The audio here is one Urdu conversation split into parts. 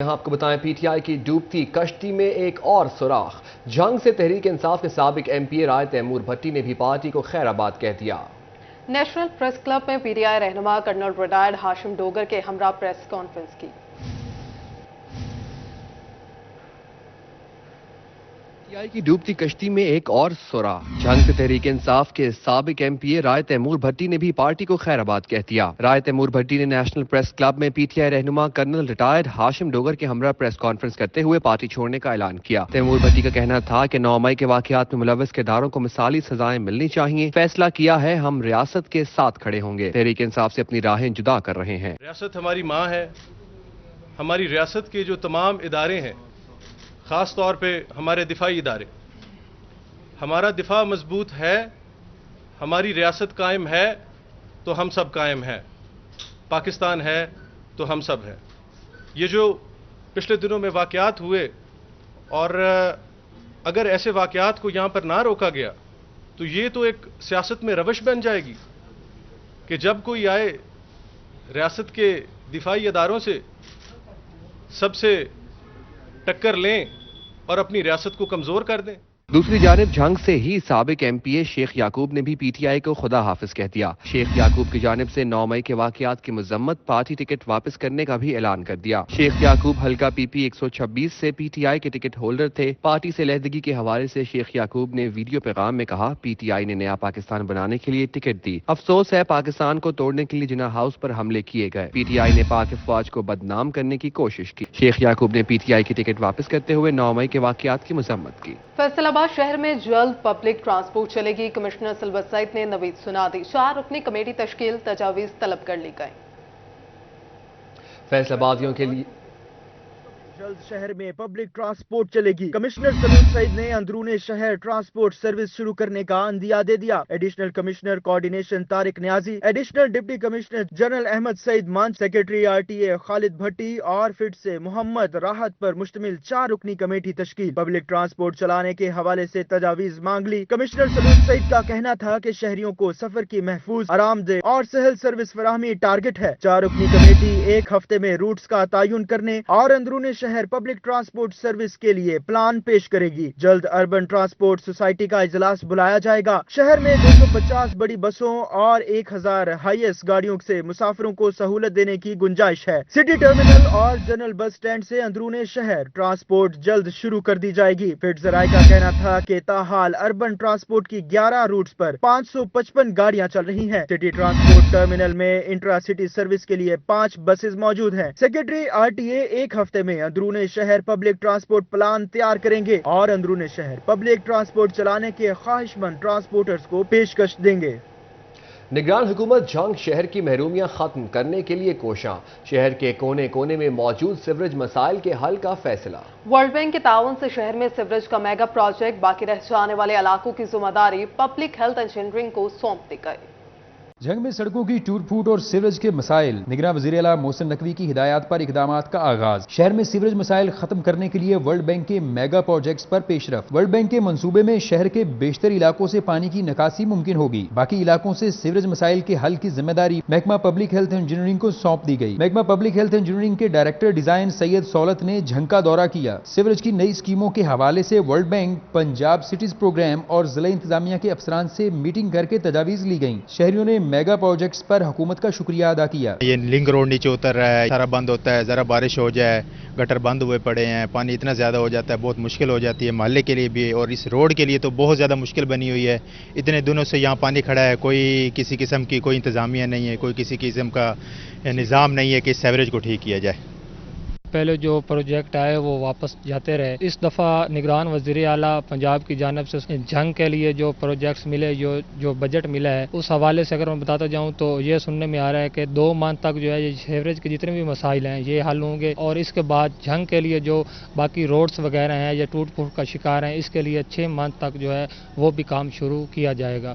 یہاں آپ کو بتائیں پی ٹی آئی کی ڈوبتی کشتی میں ایک اور سوراخ۔ جنگ سے تحریک انصاف کے سابق ایم پی اے رائے تیمور بھٹی نے بھی پارٹی کو خیر آباد کہہ دیا۔ نیشنل پریس کلب میں پی ٹی آئی رہنما کرنل ریٹائرڈ ہاشم ڈوگر کے ہمراہ پریس کانفرنس کی۔ پی ٹی آئی کی ڈوبتی کشتی میں ایک اور سوراخ۔ جنگ سے تحریک انصاف کے سابق ایم پی اے رائے تیمور بھٹی نے بھی پارٹی کو خیر آباد کہہ دیا۔ رائے تیمور بھٹی نے نیشنل پریس کلب میں پی ٹی آئی رہنما کرنل ریٹائرڈ ہاشم ڈوگر کے ہمراہ پریس کانفرنس کرتے ہوئے پارٹی چھوڑنے کا اعلان کیا۔ تیمور بھٹی کا کہنا تھا کہ 9 مئی کے واقعات میں ملوث کرداروں کو مثالی سزائیں ملنی چاہیے۔ فیصلہ کیا ہے، ہم ریاست کے ساتھ کھڑے ہوں گے۔ تحریک انصاف سے اپنی راہیں جدا کر رہے ہیں۔ ریاست ہماری ماں ہے۔ ہماری ریاست کے جو تمام ادارے ہیں، خاص طور پہ ہمارے دفاعی ادارے، ہمارا دفاع مضبوط ہے، ہماری ریاست قائم ہے تو ہم سب قائم ہیں، پاکستان ہے تو ہم سب ہیں۔ یہ جو پچھلے دنوں میں واقعات ہوئے، اور اگر ایسے واقعات کو یہاں پر نہ روکا گیا تو یہ تو ایک سیاست میں روش بن جائے گی کہ جب کوئی آئے ریاست کے دفاعی اداروں سے سب سے ٹکر لیں اور اپنی ریاست کو کمزور کر دیں۔ دوسری جانب جنگ سے ہی سابق ایم پی اے شیخ یعقوب نے بھی پی ٹی آئی کو خدا حافظ کہہ دیا۔ شیخ یعقوب کی جانب سے 9 مئی کے واقعات کی مذمت، پارٹی ٹکٹ واپس کرنے کا بھی اعلان کر دیا۔ شیخ یعقوب حلقہ پی پی 126 سے پی ٹی آئی کے ٹکٹ ہولڈر تھے۔ پارٹی سے علیحدگی کے حوالے سے شیخ یعقوب نے ویڈیو پیغام میں کہا، پی ٹی آئی نے نیا پاکستان بنانے کے لیے ٹکٹ دی، افسوس ہے پاکستان کو توڑنے کے لیے جناح ہاؤس پر حملے کیے گئے۔ پی ٹی آئی نے پاک افواج کو بدنام کرنے کی کوشش کی۔ شیخ یعقوب نے پی ٹی آئی کی ٹکٹ واپس کرتے ہوئے 9 مئی کے واقعات کی مذمت کی۔ فیصل آباد شہر میں جلد پبلک ٹرانسپورٹ چلے گی۔ کمشنر سلور سعید نے نوید سنا دی۔ 4 رکنی کمیٹی تشکیل، تجاویز طلب کر لی گئی۔ فیصل آبادیوں کے لیے جلد شہر میں پبلک ٹرانسپورٹ چلے گی۔ کمشنر سلور سعید نے اندرون شہر ٹرانسپورٹ سروس شروع کرنے کا عندیہ دے دیا۔ Additional commissioner coordination Tariq Niazi, additional deputy commissioner general Ahmed Saeed Mann, secretary R T A Khalid Bhatti اور فٹ سے محمد راحت پر مشتمل 4 رکنی کمیٹی تشکیل۔ پبلک ٹرانسپورٹ چلانے کے حوالے سے تجاویز مانگ لی۔ کمشنر سلور سعید کا کہنا تھا کہ شہریوں کو سفر کی محفوظ، آرام دہ اور سہل سروس فراہمی ٹارگٹ ہے۔ 4 رکنی کمیٹی ایک ہفتے میں روٹس کا تعین کرنے اور اندرون شہر پبلک ٹرانسپورٹ سروس کے لیے پلان پیش کرے گی۔ جلد اربن ٹرانسپورٹ سوسائٹی کا اجلاس بلایا جائے گا۔ شہر میں 250 بڑی بسوں اور 1000 ہائی ایس گاڑیوں سے مسافروں کو سہولت دینے کی گنجائش ہے۔ سٹی ٹرمینل اور جنرل بس سٹینڈ سے اندرون شہر ٹرانسپورٹ جلد شروع کر دی جائے گی۔ فٹ ذرائع کا کہنا تھا کہ تاحال اربن ٹرانسپورٹ کی 11 روٹس پر 555 گاڑیاں چل رہی ہیں۔ سٹی ٹرانسپورٹ ٹرمینل میں انٹرا سٹی سروس کے لیے 5 بسز موجود ہیں۔ سیکرٹری آر ٹی اے ایک ہفتے میں اندرون شہر پبلک ٹرانسپورٹ پلان تیار کریں گے اور اندرون شہر پبلک ٹرانسپورٹ چلانے کے خواہش مند ٹرانسپورٹرز کو پیشکش دیں گے۔ نگران حکومت جنگ شہر کی محرومیاں ختم کرنے کے لیے کوشاں، شہر کے کونے کونے میں موجود سیوریج مسائل کے حل کا فیصلہ۔ ورلڈ بینک کے تعاون سے شہر میں سیوریج کا میگا پروجیکٹ، باقی رہ جانے والے علاقوں کی ذمہ داری پبلک ہیلتھ انجینئرنگ کو سونپ دی گئی۔ جنگ میں سڑکوں کی ٹوٹ پھوٹ اور سیوریج کے مسائل، نگراں وزیر اعلیٰ محسن نقوی کی ہدایات پر اقدامات کا آغاز۔ شہر میں سیوریج مسائل ختم کرنے کے لیے ورلڈ بینک کے میگا پروجیکٹس پر پیش رفت۔ ورلڈ بینک کے منصوبے میں شہر کے بیشتر علاقوں سے پانی کی نکاسی ممکن ہوگی، باقی علاقوں سے سیوریج مسائل کے حل کی ذمہ داری محکمہ پبلک ہیلتھ انجینئرنگ کو سونپ دی گئی۔ محکمہ پبلک ہیلتھ انجینئرنگ کے ڈائریکٹر ڈیزائن سید سولت نے جھنگ کا دورہ کیا۔ سیوریج کی نئی اسکیموں کے حوالے سے world bank, Punjab cities programme اور ضلع انتظامیہ کے افسران سے میٹنگ کر کے تجاویز لی گئیں۔ شہریوں نے میگا پروجیکٹس پر حکومت کا شکریہ ادا کیا۔ یہ لنک روڈ نیچے اتر رہا ہے، سارا بند ہوتا ہے، ذرا بارش ہو جائے گٹر بند ہوئے پڑے ہیں، پانی اتنا زیادہ ہو جاتا ہے، بہت مشکل ہو جاتی ہے محلے کے لیے بھی، اور اس روڈ کے لیے تو بہت زیادہ مشکل بنی ہوئی ہے۔ اتنے دنوں سے یہاں پانی کھڑا ہے، کوئی کسی قسم کی کوئی انتظامیہ نہیں ہے، کوئی کسی قسم کا نظام نہیں ہے کہ اس سیوریج کو ٹھیک کیا جائے۔ پہلے جو پروجیکٹ آئے وہ واپس جاتے رہے۔ اس دفعہ نگران وزیر اعلیٰ پنجاب کی جانب سے جنگ کے لیے جو پروجیکٹس ملے، جو بجٹ ملا ہے، اس حوالے سے اگر میں بتاتا جاؤں تو یہ سننے میں آ رہا ہے کہ 2 ماہ تک جو ہے یہ سیوریج کے جتنے بھی مسائل ہیں یہ حل ہوں گے، اور اس کے بعد جنگ کے لیے جو باقی روڈز وغیرہ ہیں یا ٹوٹ پھوٹ کا شکار ہیں، اس کے لیے 6 ماہ تک جو ہے وہ بھی کام شروع کیا جائے گا۔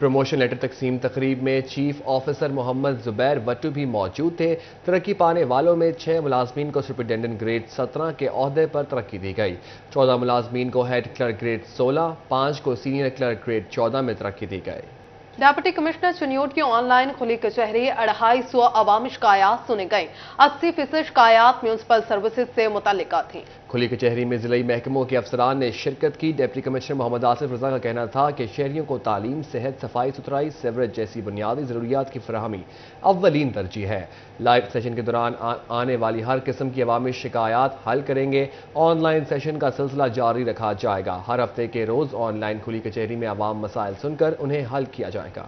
پروموشن لیٹر تقسیم تقریب میں چیف آفیسر محمد زبیر وٹو بھی موجود تھے۔ ترقی پانے والوں میں 6 ملازمین کو سپرنٹینڈنٹ گریڈ 17 کے عہدے پر ترقی دی گئی، 14 ملازمین کو ہیڈ کلرک گریڈ 16، 5 کو سینئر کلرک گریڈ 14 میں ترقی دی گئی۔ ڈپٹی کمشنر چنیوٹ کی آن لائن کھلی کچہری 250 عوامی شکایات سنی گئیں۔ 80% شکایات میونسپل سروسز سے متعلقہ تھیں۔ کھلی کچہری میں ضلعی محکموں کے افسران نے شرکت کی۔ ڈپٹی کمشنر محمد آصف رضا کا کہنا تھا کہ شہریوں کو تعلیم، صحت، صفائی ستھرائی، سیوریج جیسی بنیادی ضروریات کی فراہمی اولین ترجیح ہے۔ لائیو سیشن کے دوران آنے والی ہر قسم کی عوامی شکایات حل کریں گے۔ آن لائن سیشن کا سلسلہ جاری رکھا جائے گا۔ ہر ہفتے کے روز آن لائن کھلی کچہری میں عوام مسائل سن کر انہیں حل کیا جائے گا۔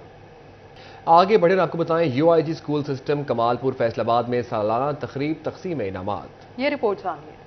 آگے بڑھیں آپ کو بتائیں UIG اسکول سسٹم کمال پور فیصل آباد میں سالانہ تقریب تقسیم انعامات۔ یہ رپورٹ جانیے۔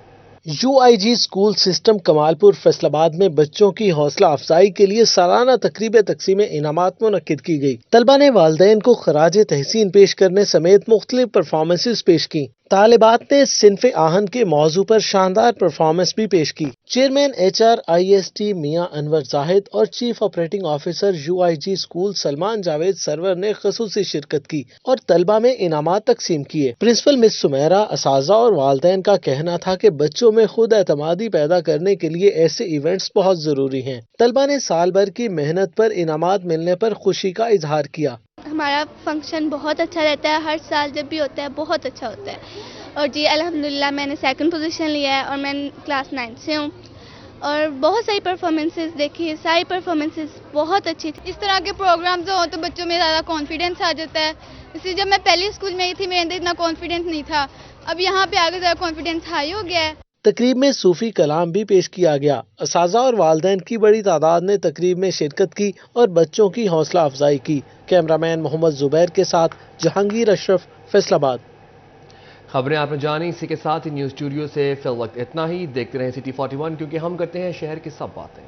UIG اسکول سسٹم کمال پور فیصل آباد میں بچوں کی حوصلہ افزائی کے لیے سالانہ تقریب تقسیم انعامات منعقد کی گئی۔ طلبہ نے والدین کو خراج تحسین پیش کرنے سمیت مختلف پرفارمنسز پیش کی۔ طالبات نے صنف آہن کے موضوع پر شاندار پرفارمنس بھی پیش کی۔ چیئرمین HRIST میاں انور زاہد اور chief operating officer UIG school Salman Javed Sarwar نے خصوصی شرکت کی اور طلبہ میں انعامات تقسیم کیے۔ پرنسپل مس سمیرہ، اساتذہ اور والدین کا کہنا تھا کہ بچوں میں خود اعتمادی پیدا کرنے کے لیے ایسے ایونٹس بہت ضروری ہیں۔ طلبہ نے سال بھر کی محنت پر انعامات ملنے پر خوشی کا اظہار کیا۔ ہمارا فنکشن بہت اچھا رہتا ہے، ہر سال جب بھی ہوتا ہے بہت اچھا ہوتا ہے، اور جی الحمدللہ میں نے 2nd پوزیشن لیا ہے اور میں کلاس 9 سے ہوں، اور بہت ساری پرفارمنسز دیکھی ہے، ساری پرفارمنسز بہت اچھی تھی۔ اس طرح کے پروگرامز ہوں تو بچوں میں زیادہ کانفیڈنس آ جاتا ہے، اس لیے جب میں پہلی اسکول میں ہی تھی میرے اندر اتنا کانفیڈنس نہیں تھا، اب یہاں پہ آگے زیادہ کانفیڈنس ہائی ہو گیا ہے۔ تقریب میں صوفی کلام بھی پیش کیا گیا۔ اساتذہ اور والدین کی بڑی تعداد نے تقریب میں شرکت کی اور بچوں کی حوصلہ افزائی کی۔ کیمرامین محمد زبیر کے ساتھ جہانگیر اشرف، فیصل آباد۔ خبریں آپ نے جانی، اسی کے ساتھ ہی نیوز اسٹوڈیو سے فی الوقت اتنا ہی۔ دیکھتے رہیں City 41 کیونکہ ہم کرتے ہیں شہر کی سب باتیں۔